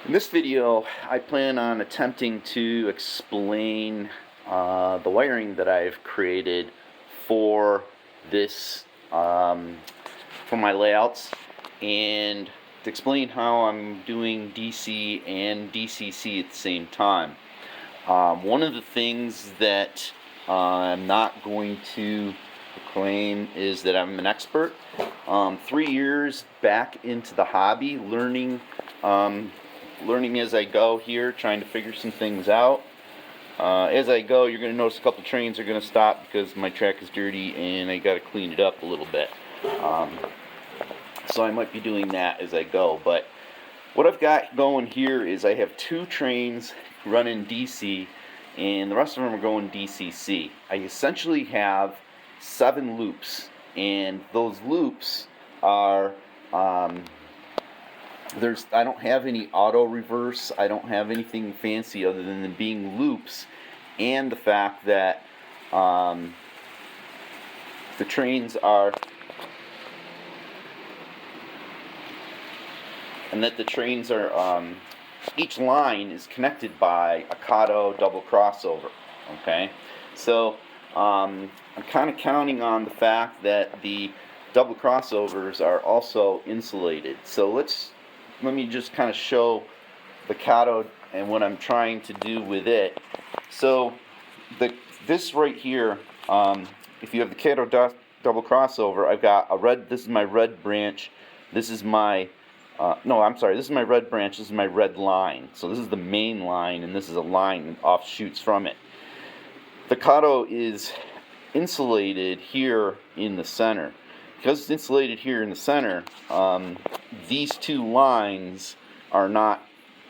In this video, I plan on attempting to explain the wiring that I've created for this, for my layouts, and to explain how I'm doing DC and DCC at the same time. One of the things that I'm not going to claim is that I'm an expert. 3 years back into the hobby, learning as I go here, trying to figure some things out. As I go, you're going to notice a couple trains are going to stop because my track is dirty and I got to clean it up a little bit. So I might be doing that as I go. But what I've got going here is I have 2 trains running DC and the rest of them are going DCC. I essentially have 7 loops, and those loops are I don't have any auto reverse. I don't have anything fancy other than them being loops, and the fact that the trains are, each line is connected by a Kato double crossover. Okay, so I'm kind of counting on the fact that the double crossovers are also insulated. So let me just kind of show the Kato and what I'm trying to do with it. So this right here, if you have the Kato double crossover, I've got a red. This is my red branch. This is my this is my red branch. This is my red line. So this is the main line, and this is a line that offshoots from it. The Kato is insulated here in the center. Because it's insulated here in the center, these 2 lines are not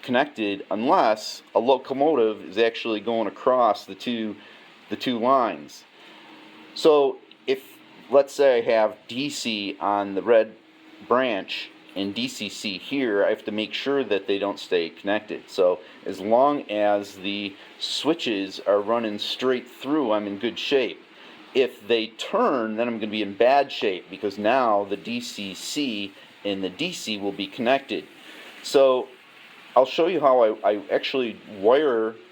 connected unless a locomotive is actually going across the two lines. So if, let's say, I have DC on the red branch and DCC here, I have to make sure that they don't stay connected. So as long as the switches are running straight through, I'm in good shape. If they turn, then I'm going to be in bad shape, because now the DCC and the DC will be connected. So I'll show you how I actually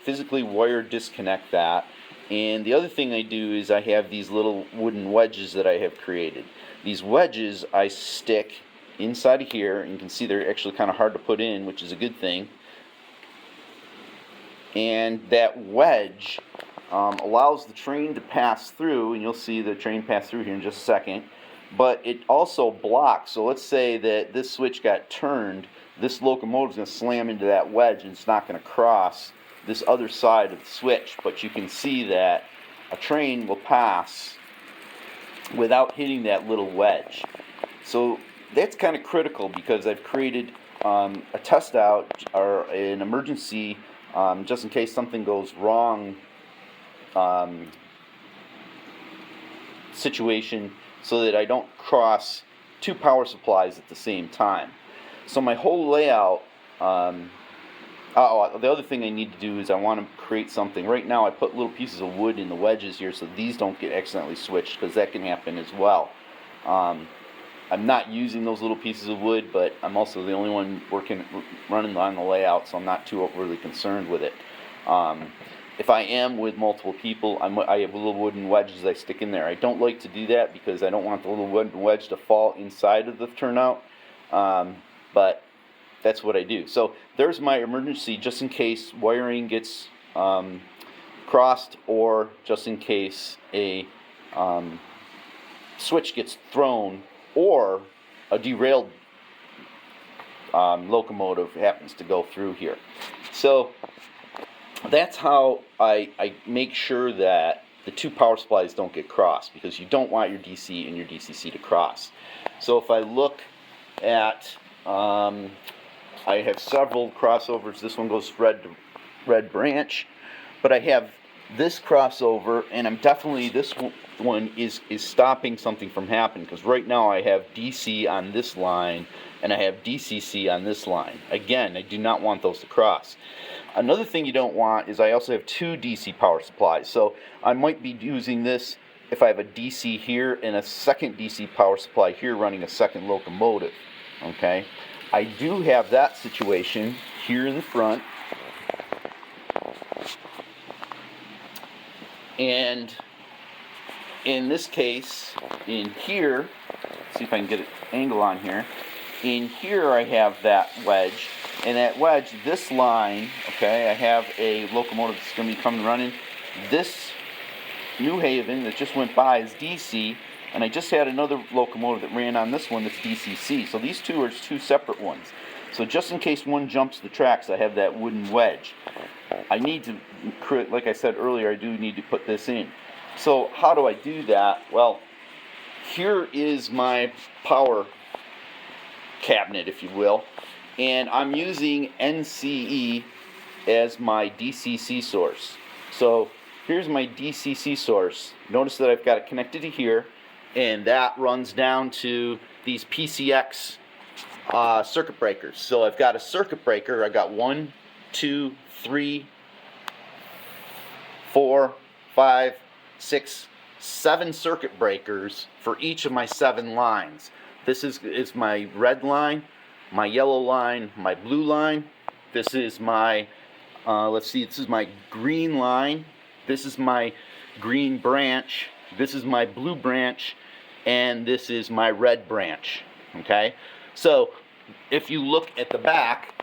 physically wire disconnect that. And the other thing I do is I have these little wooden wedges that I have created. These wedges I stick inside of here, and you can see they're actually kind of hard to put in, which is a good thing. And that wedge allows the train to pass through, and you'll see the train pass through here in just a second, but it also blocks. So let's say that this switch got turned, this locomotive is going to slam into that wedge and it's not going to cross this other side of the switch, but you can see that a train will pass without hitting that little wedge. So that's kind of critical, because I've created a test out, or an emergency, just in case something goes wrong situation, so that I don't cross 2 power supplies at the same time. So my whole layout, the other thing I need to do is I want to create something. Right now I put little pieces of wood in the wedges here so these don't get accidentally switched, because that can happen as well. I'm not using those little pieces of wood, but I'm also the only one running on the layout, so I'm not too overly concerned with it. If I am with multiple people, I have little wooden wedges I stick in there. I don't like to do that because I don't want the little wooden wedge to fall inside of the turnout, but that's what I do. So there's my emergency, just in case wiring gets crossed, or just in case a switch gets thrown, or a derailed locomotive happens to go through here. So that's how I make sure that the 2 power supplies don't get crossed, because you don't want your DC and your DCC to cross. So if I look at, I have several crossovers. This one goes red branch, but I have this crossover, and I'm definitely, this one is stopping something from happening, because right now I have DC on this line and I have DCC on this line. Again, I do not want those to cross. Another thing you don't want is I also have 2 DC power supplies. So I might be using this if I have a DC here and a second DC power supply here running a second locomotive. Okay, I do have that situation here in the front. And in this case, in here, see if I can get an angle on here. In here I have that wedge, and that wedge, this line, okay, I have a locomotive that's going to be coming running. This New Haven that just went by is DC, and I just had another locomotive that ran on this one that's DCC. So these two are two separate ones. So just in case one jumps the tracks, I have that wooden wedge. I need to, like I said earlier, I do need to put this in. So how do I do that? Well, here is my power cabinet, if you will, and I'm using NCE as my DCC source. So here's my DCC source. Notice that I've got it connected to here, and that runs down to these PCX circuit breakers. So I've got a circuit breaker. I got 1, 2, 3, 4, 5, 6, 7 circuit breakers for each of my 7 lines. This is my red line, my yellow line, my blue line. This is my, this is my green line. This is my green branch. This is my blue branch. And this is my red branch. Okay? So, if you look at the back,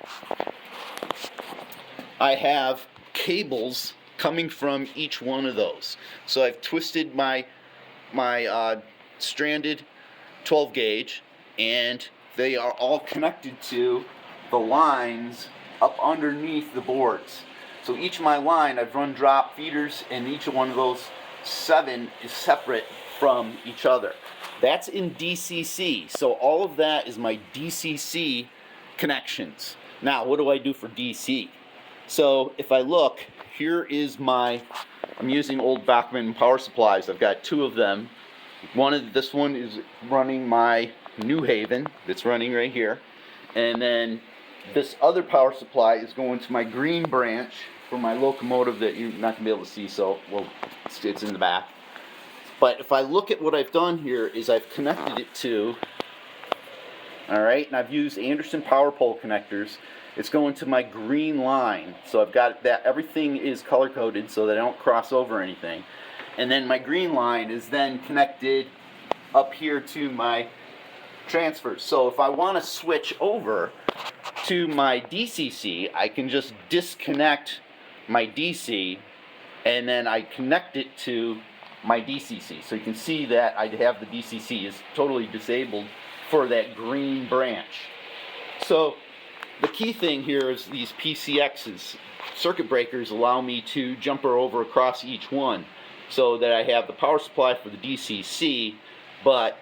I have cables coming from each one of those. So I've twisted my stranded 12 gauge, and they are all connected to the lines up underneath the boards. So each of my line, I've run drop feeders, and each one of those 7 is separate from each other. That's in DCC. So all of that is my DCC connections. Now, what do I do for DC? So if I look, here is I'm using old Bachman power supplies. I've got 2 of them. This one is running my New Haven, that's running right here. And then this other power supply is going to my green branch for my locomotive that you're not going to be able to see, so it's in the back. But if I look at what I've done here is I've connected it to, alright, and I've used Anderson power pole connectors. It's going to my green line. So I've got that, everything is color coded so that I don't cross over anything. And then my green line is then connected up here to my transfers. So if I want to switch over to my DCC, I can just disconnect my DC and then I connect it to my DCC. So you can see that I have the DCC is totally disabled for that green branch. So the key thing here is these PCXs, circuit breakers, allow me to jumper over across each one so that I have the power supply for the DCC, but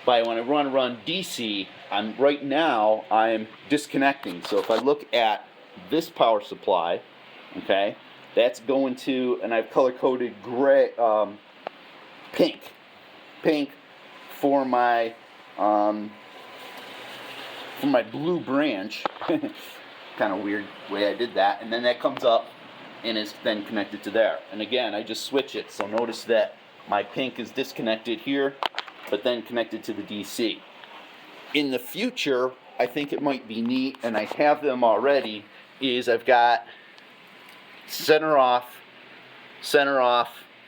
when I run DC, right now I'm disconnecting. So if I look at this power supply, okay, that's going to, and I've color coded gray, pink for my blue branch. Kind of weird way I did that, and then that comes up and is then connected to there. And again, I just switch it. So notice that my pink is disconnected here, but then connected to the DC. In the future, I think it might be neat, and I have them already, is I've got center off,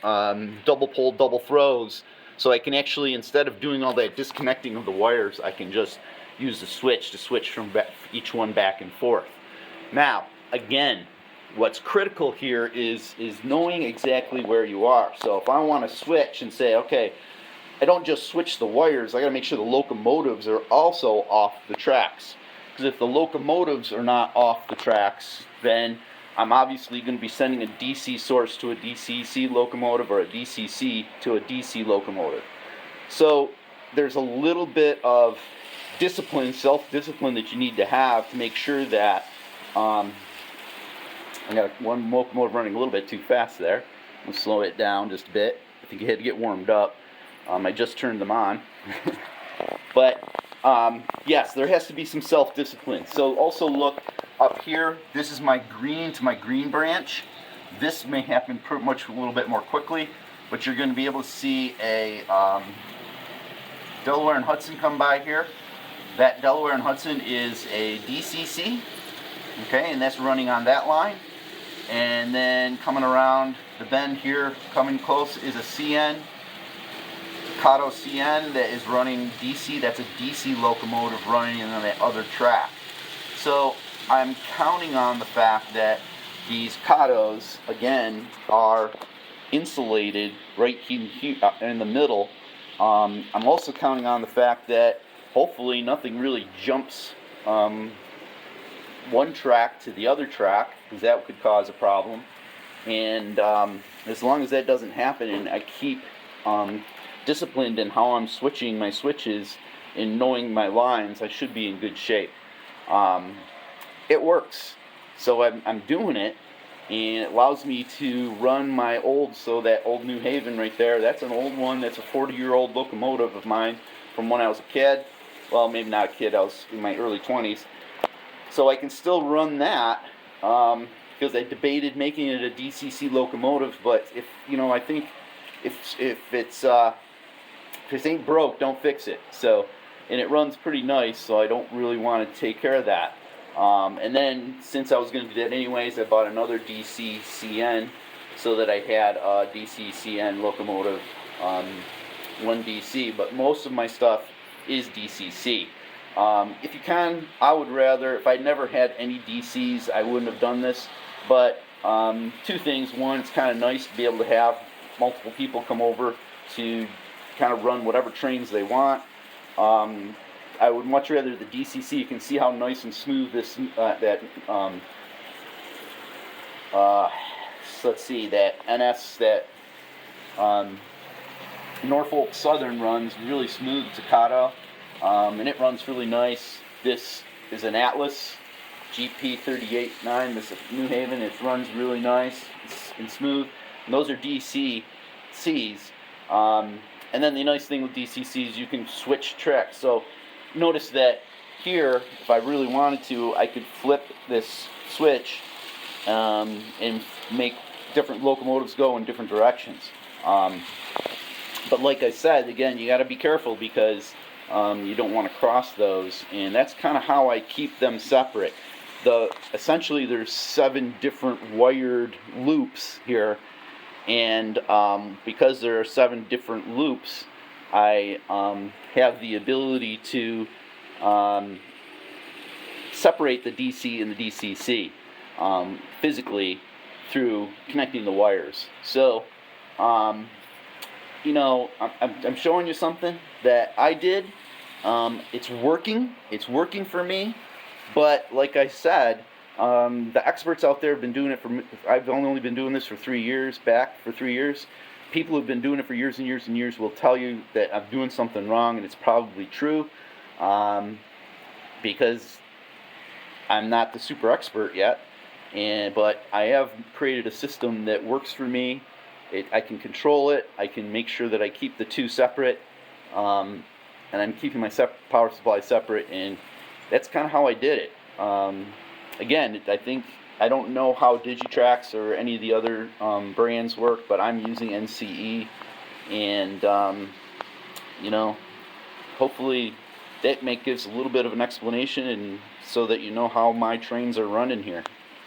double pole, double throws, so I can actually, instead of doing all that disconnecting of the wires, I can just use the switch to switch from each one back and forth. Now, again, what's critical here is knowing exactly where you are. So if I want to switch and say, okay, I don't just switch the wires, I got to make sure the locomotives are also off the tracks. Because if the locomotives are not off the tracks, then I'm obviously going to be sending a DC source to a DCC locomotive or a DCC to a DC locomotive. So there's a little bit of discipline, self-discipline that you need to have to make sure that I got one locomotive running a little bit too fast there. I'll slow it down just a bit. I think you had to get warmed up. I just turned them on. But yes, there has to be some self-discipline. So also look up here. This is my green to my green branch. This may happen pretty much a little bit more quickly, but you're going to be able to see a Delaware and Hudson come by here. That Delaware and Hudson is a DCC. Okay, and that's running on that line. And then coming around the bend here, coming close, is a CN, Kato CN, that is running DC. That's a DC locomotive running on that other track. So I'm counting on the fact that these Katos, again, are insulated right here in the middle. I'm also counting on the fact that hopefully nothing really jumps one track to the other track, because that could cause a problem. And as long as that doesn't happen and I keep disciplined in how I'm switching my switches and knowing my lines, I should be in good shape. It works. So I'm doing it, and it allows me to run my old, so that old New Haven right there, that's an old one. That's a 40-year-old locomotive of mine from when I was a kid. Well, maybe not a kid, I was in my early 20s. So I can still run that, because I debated making it a DCC locomotive, but if, I think if it ain't broke, don't fix it. So, and it runs pretty nice, so I don't really want to take care of that. And then, since I was going to do that anyways, I bought another DCCN, so that I had a DCCN locomotive, 1DC, but most of my stuff is DCC. If you can, I would rather, if I'd never had any DCs, I wouldn't have done this, but two things. One, it's kind of nice to be able to have multiple people come over to kind of run whatever trains they want. I would much rather the DCC. You can see how nice and smooth this, let's see, that NS, that Norfolk Southern runs really smooth. It's a Kato, and it runs really nice. This is an Atlas GP38-9. This is New Haven. It runs really nice and smooth. And those are DCCs. And then the nice thing with DCCs, you can switch tracks. So notice that here, if I really wanted to, I could flip this switch and make different locomotives go in different directions. But like I said, again, you got to be careful, because you don't want to cross those, and that's kind of how I keep them separate. Essentially, there's 7 different wired loops here, and because there are 7 different loops, I have the ability to separate the DC and the DCC physically through connecting the wires. So, I'm showing you something that I did. It's working. It's working for me. But like I said, the experts out there have been doing it for. I've only been doing this for 3 years. People who've been doing it for years and years and years will tell you that I'm doing something wrong, and it's probably true, because I'm not the super expert yet. But I have created a system that works for me. I can control it. I can make sure that I keep the two separate, and I'm keeping my power supply separate, and that's kind of how I did it. Again, I don't know how Digitrax or any of the other brands work, but I'm using NCE, and hopefully that gives a little bit of an explanation, and so that you know how my trains are running here.